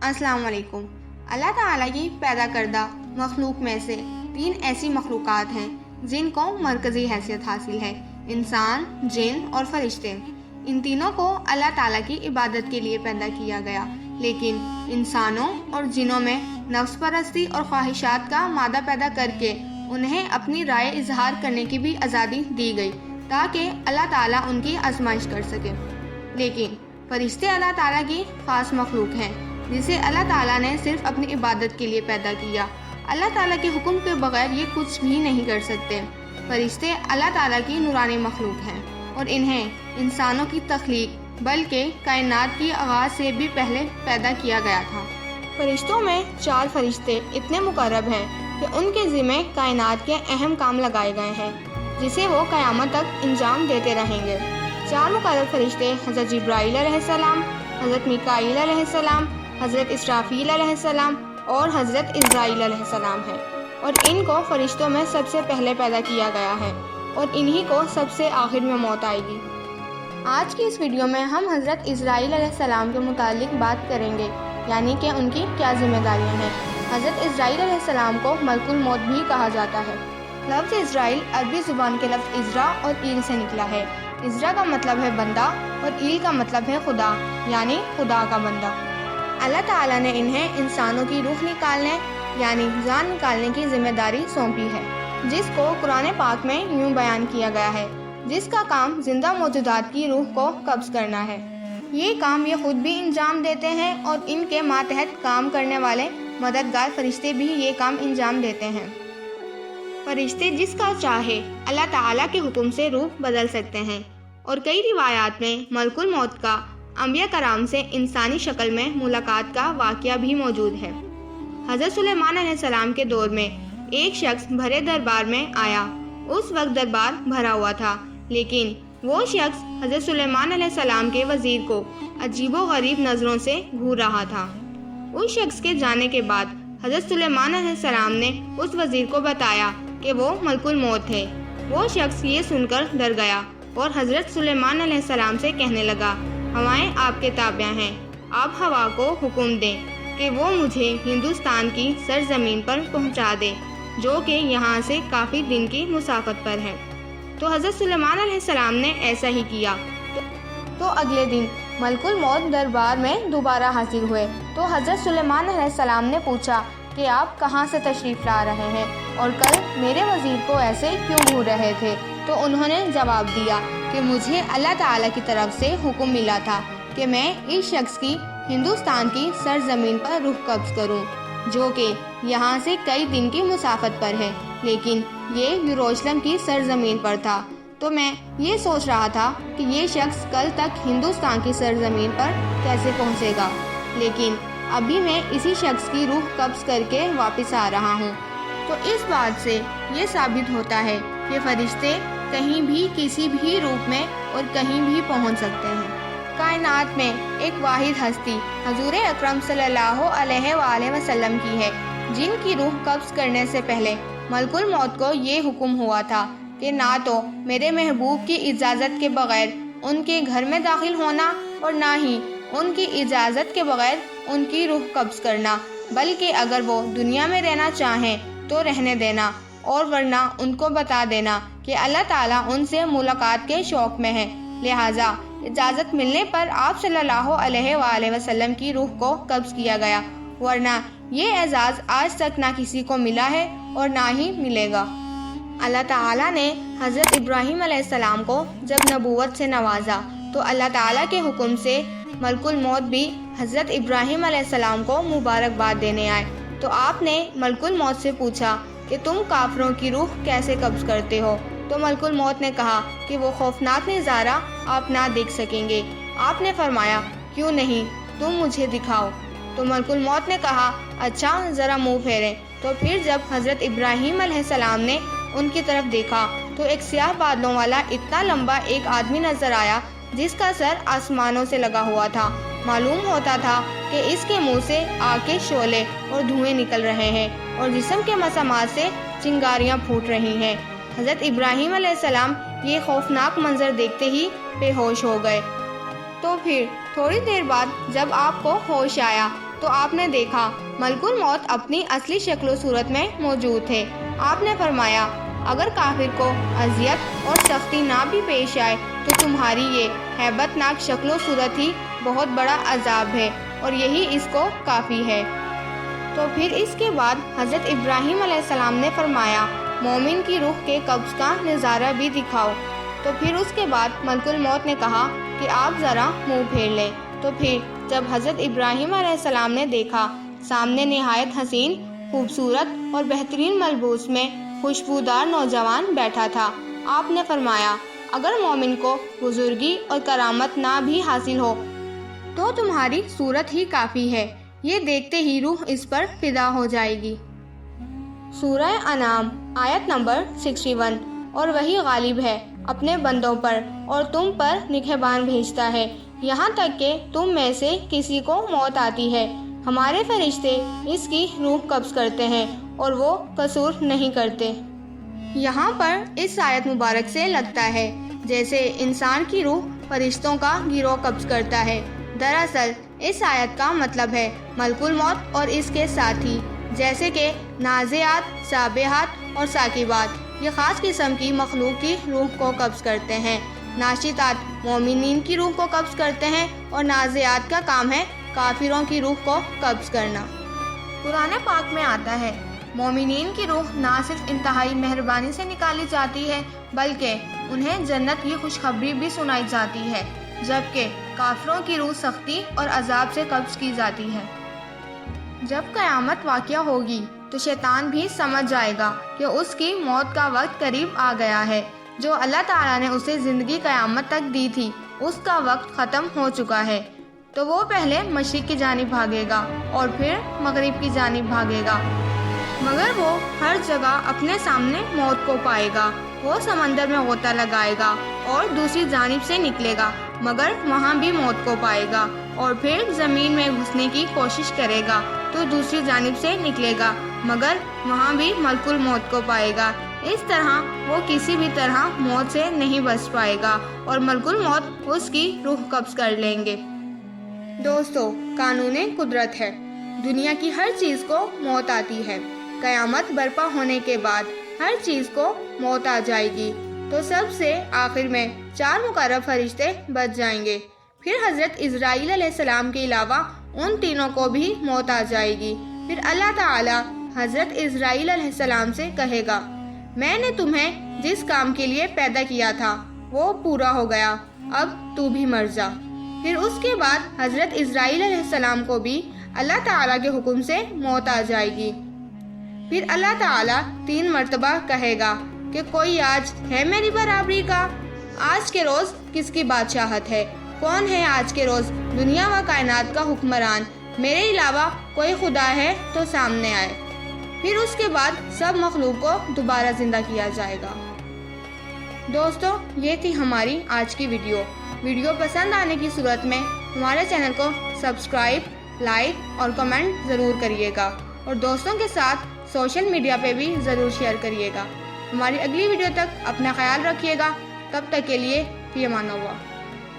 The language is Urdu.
السلام علیکم۔ اللہ تعالیٰ کی پیدا کردہ مخلوق میں سے 3 ایسی مخلوقات ہیں جن کو مرکزی حیثیت حاصل ہے: انسان، جن اور فرشتے۔ ان تینوں کو اللہ تعالیٰ کی عبادت کے لیے پیدا کیا گیا، لیکن انسانوں اور جنوں میں نفس پرستی اور خواہشات کا مادہ پیدا کر کے انہیں اپنی رائے اظہار کرنے کی بھی آزادی دی گئی تاکہ اللہ تعالیٰ ان کی آزمائش کر سکے۔ لیکن فرشتے اللہ تعالیٰ کی خاص مخلوق ہیں جسے اللہ تعالیٰ نے صرف اپنی عبادت کے لیے پیدا کیا۔ اللہ تعالیٰ کے حکم کے بغیر یہ کچھ بھی نہیں کر سکتے۔ فرشتے اللہ تعالیٰ کی نورانی مخلوق ہیں اور انہیں انسانوں کی تخلیق بلکہ کائنات کی آغاز سے بھی پہلے پیدا کیا گیا تھا۔ فرشتوں میں 4 فرشتے اتنے مقرب ہیں کہ ان کے ذمہ کائنات کے اہم کام لگائے گئے ہیں جسے وہ قیامت تک انجام دیتے رہیں گے۔ 4 مقرب فرشتے حضرت جبرائیل علیہ السلام، حضرت میکائیل علیہ السلام، حضرت اسرافیل علیہ السلام اور حضرت عزرائیل علیہ السلام ہیں، اور ان کو فرشتوں میں سب سے پہلے پیدا کیا گیا ہے اور انہی کو سب سے آخر میں موت آئے گی۔ آج کی اس ویڈیو میں ہم حضرت عزرائیل علیہ السلام کے متعلق بات کریں گے، یعنی کہ ان کی کیا ذمہ داریاں ہیں۔ حضرت عزرائیل علیہ السلام کو ملک الموت بھی کہا جاتا ہے۔ لفظ عزرائیل عربی زبان کے لفظ عزرا اور ایل سے نکلا ہے۔ عزرا کا مطلب ہے بندہ اور ایل کا مطلب ہے خدا، یعنی خدا کا بندہ۔ اللہ تعالیٰ نے انہیں انسانوں کی روح نکالنے یعنی جان نکالنے کی ذمہ داری سونپی ہے، جس کو قرآن پاک میں یوں بیان کیا گیا ہے: جس کا کام زندہ موجودات کی روح کو قبض کرنا ہے۔ یہ کام یہ خود بھی انجام دیتے ہیں اور ان کے ماتحت کام کرنے والے مددگار فرشتے بھی یہ کام انجام دیتے ہیں۔ فرشتے جس کا چاہے اللہ تعالیٰ کے حکم سے روح بدل سکتے ہیں، اور کئی روایات میں ملک الموت کا انبیاء کرام سے انسانی شکل میں ملاقات کا واقعہ بھی موجود ہے۔ حضرت سلیمان علیہ السلام کے دور میں ایک شخص بھرے دربار میں آیا۔ اس وقت دربار بھرا ہوا تھا، لیکن وہ شخص حضرت سلیمان علیہ السلام کے وزیر کو عجیب و غریب نظروں سے گھور رہا تھا۔ اس شخص کے جانے کے بعد حضرت سلیمان علیہ السلام نے اس وزیر کو بتایا کہ وہ ملک الموت ہے۔ وہ شخص یہ سن کر ڈر گیا اور حضرت سلیمان علیہ السلام سے کہنے لگا: ہوائیں آپ کے تابع ہیں، آپ ہوا کو حکم دیں کہ وہ مجھے ہندوستان کی سرزمین پر پہنچا دے، جو کہ یہاں سے کافی دن کی مسافت پر ہے۔ تو حضرت سلیمان علیہ السلام نے ایسا ہی کیا۔ تو اگلے دن ملک الموت دربار میں دوبارہ حاضر ہوئے تو حضرت سلیمان علیہ السلام نے پوچھا کہ آپ کہاں سے تشریف لا رہے ہیں اور کل میرے وزیر کو ایسے کیوں گھور رہے تھے؟ تو انہوں نے جواب دیا کہ مجھے اللہ تعالیٰ کی طرف سے حکم ملا تھا کہ میں اس شخص کی ہندوستان کی سرزمین پر رخ قبض کروں، جو کہ یہاں سے کئی دن کی مسافت پر ہے، لیکن یہ یروشلم کی سرزمین پر تھا۔ تو میں یہ سوچ رہا تھا کہ یہ شخص کل تک ہندوستان کی سرزمین پر کیسے پہنچے گا، لیکن ابھی میں اسی شخص کی روح قبض کر کے واپس آ رہا ہوں۔ تو اس بات سے یہ ثابت ہوتا ہے کہ فرشتے کہیں بھی کسی بھی روپ میں اور کہیں بھی پہنچ سکتے ہیں۔ کائنات میں ایک واحد ہستی حضور اکرم صلی اللہ علیہ وآلہ وسلم کی ہے، جن کی روح قبض کرنے سے پہلے ملک الموت کو یہ حکم ہوا تھا کہ نہ تو میرے محبوب کی اجازت کے بغیر ان کے گھر میں داخل ہونا اور نہ ہی ان کی اجازت کے بغیر ان کی روح قبض کرنا، بلکہ اگر وہ دنیا میں رہنا چاہیں تو رہنے دینا، اور ورنہ ان کو بتا دینا کہ اللہ تعالیٰ ان سے ملاقات کے شوق میں ہے، لہٰذا اجازت ملنے پر آپ صلی اللہ علیہ وآلہ وسلم کی روح کو قبض کیا گیا، ورنہ یہ اعزاز آج تک نہ کسی کو ملا ہے اور نہ ہی ملے گا۔ اللہ تعالیٰ نے حضرت ابراہیم علیہ السلام کو جب نبوت سے نوازا تو اللہ تعالیٰ کے حکم سے ملک الموت بھی حضرت ابراہیم علیہ السلام کو مبارکباد دینے آئے۔ تو آپ نے ملک الموت سے پوچھا کہ تم کافروں کی روح کیسے قبض کرتے ہو؟ تو ملک الموت نے کہا کہ وہ خوفناک نظارہ آپ نہ دیکھ سکیں گے۔ آپ نے فرمایا: کیوں نہیں، تم مجھے دکھاؤ۔ تو ملک الموت نے کہا: اچھا، ذرا منہ پھیریں۔ تو پھر جب حضرت ابراہیم علیہ السلام نے ان کی طرف دیکھا تو ایک سیاہ بادلوں والا اتنا لمبا ایک آدمی نظر آیا جس کا سر آسمانوں سے لگا ہوا تھا۔ معلوم ہوتا تھا کہ اس کے منہ سے آگ کے شعلے اور دھوئیں نکل رہے ہیں اور جسم کے مسامات سے چنگاریاں پھوٹ رہی ہیں۔ حضرت ابراہیم علیہ السلام یہ خوفناک منظر دیکھتے ہی بے ہوش ہو گئے۔ تو پھر تھوڑی دیر بعد جب آپ کو ہوش آیا تو آپ نے دیکھا ملک الموت اپنی اصلی شکل و صورت میں موجود تھے۔ آپ نے فرمایا اگر کافر کو اذیت اور سختی نہ بھی پیش آئے تو تمہاری یہ ہیبت ناک شکل و صورت ہی بہت بڑا عذاب ہے اور یہی اس کو کافی ہے۔ تو پھر اس کے بعد حضرت ابراہیم علیہ السلام نے فرمایا مومن کی روح کے قبض کا نظارہ بھی دکھاؤ۔ تو پھر اس کے بعد ملک الموت نے کہا کہ آپ ذرا منہ پھیر لیں۔ تو پھر جب حضرت ابراہیم علیہ السلام نے دیکھا سامنے نہایت حسین، خوبصورت اور بہترین ملبوس میں خوشبودار نوجوان بیٹھا تھا، آپ نے فرمایا اگر مومن کو بزرگی اور کرامت نہ بھی حاصل ہو تو تمہاری صورت ہی کافی ہے، یہ دیکھتے ہی روح اس پر فدا ہو جائے گی۔ سورہ انعام آیت نمبر 61۔ اور وہی غالب ہے اپنے بندوں پر اور تم پر نگہبان بھیجتا ہے یہاں تک کہ تم میں سے کسی کو موت آتی ہے، ہمارے فرشتے اس کی روح قبض کرتے ہیں اور وہ قصور نہیں کرتے۔ یہاں پر اس آیت مبارک سے لگتا ہے جیسے انسان کی روح فرشتوں کا گروہ قبض کرتا ہے۔ دراصل اس آیت کا مطلب ہے ملک الموت اور اس کے ساتھی، جیسے کہ نازعات، سابحات اور ثاقبات، یہ خاص قسم کی مخلوق کی روح کو قبض کرتے ہیں۔ ناشطات مومنین کی روح کو قبض کرتے ہیں اور نازعات کا کام ہے کافروں کی روح کو قبض کرنا۔ قرآن پاک میں آتا ہے مومنین کی روح نہ صرف انتہائی مہربانی سے نکالی جاتی ہے بلکہ انہیں جنت کی خوشخبری بھی سنائی جاتی ہے، جبکہ کافروں کی روح سختی اور عذاب سے قبض کی جاتی ہے۔ جب قیامت واقع ہوگی تو شیطان بھی سمجھ جائے گا کہ اس کی موت کا وقت قریب آ گیا ہے۔ جو اللہ تعالیٰ نے اسے زندگی قیامت تک دی تھی اس کا وقت ختم ہو چکا ہے، تو وہ پہلے مشرق کی جانب بھاگے گا اور پھر مغرب کی جانب بھاگے گا، مگر وہ ہر جگہ اپنے سامنے موت کو پائے گا۔ وہ سمندر میں غوطہ لگائے گا اور دوسری جانب سے نکلے گا مگر وہاں بھی موت کو پائے گا، اور پھر زمین میں گھسنے کی کوشش کرے گا تو دوسری جانب سے نکلے گا مگر وہاں بھی ملک الموت کو پائے گا۔ اس طرح وہ کسی بھی طرح موت سے نہیں بچ پائے گا اور ملک الموت اس کی روح قبض کر لیں گے۔ دوستو، قانون قدرت ہے، دنیا کی ہر چیز کو موت آتی ہے۔ قیامت برپا ہونے کے بعد ہر چیز کو موت آ جائے گی تو سب سے آخر میں 4 مقرب فرشتے بچ جائیں گے۔ پھر حضرت اسرائیل علیہ السلام کے علاوہ ان تینوں کو بھی موت آ جائے گی۔ پھر اللہ تعالیٰ حضرت اسرائیل علیہ السلام سے کہے گا میں نے تمہیں جس کام کے لیے پیدا کیا تھا وہ پورا ہو گیا، اب تو بھی مر جا۔ پھر اس کے بعد حضرت اسرائیل علیہ السلام کو بھی اللہ تعالیٰ کے حکم سے موت آ جائے گی۔ پھر اللہ تعالیٰ 3 مرتبہ کہے گا کہ کوئی آج ہے میری برابری کا؟ آج کے روز کس کی بادشاہت ہے؟ کون ہے آج کے روز دنیا و کائنات کا حکمران؟ میرے علاوہ کوئی خدا ہے تو سامنے آئے۔ پھر اس کے بعد سب مخلوق کو دوبارہ زندہ کیا جائے گا۔ دوستو، یہ تھی ہماری آج کی ویڈیو پسند آنے کی صورت میں ہمارے چینل کو سبسکرائب، لائک اور کمنٹ ضرور کریے گا، اور دوستوں کے ساتھ سوشل میڈیا پہ بھی ضرور شیئر کریے گا۔ ہماری اگلی ویڈیو تک اپنا خیال رکھیے گا، تب تک کے لیے فی امان اللہ۔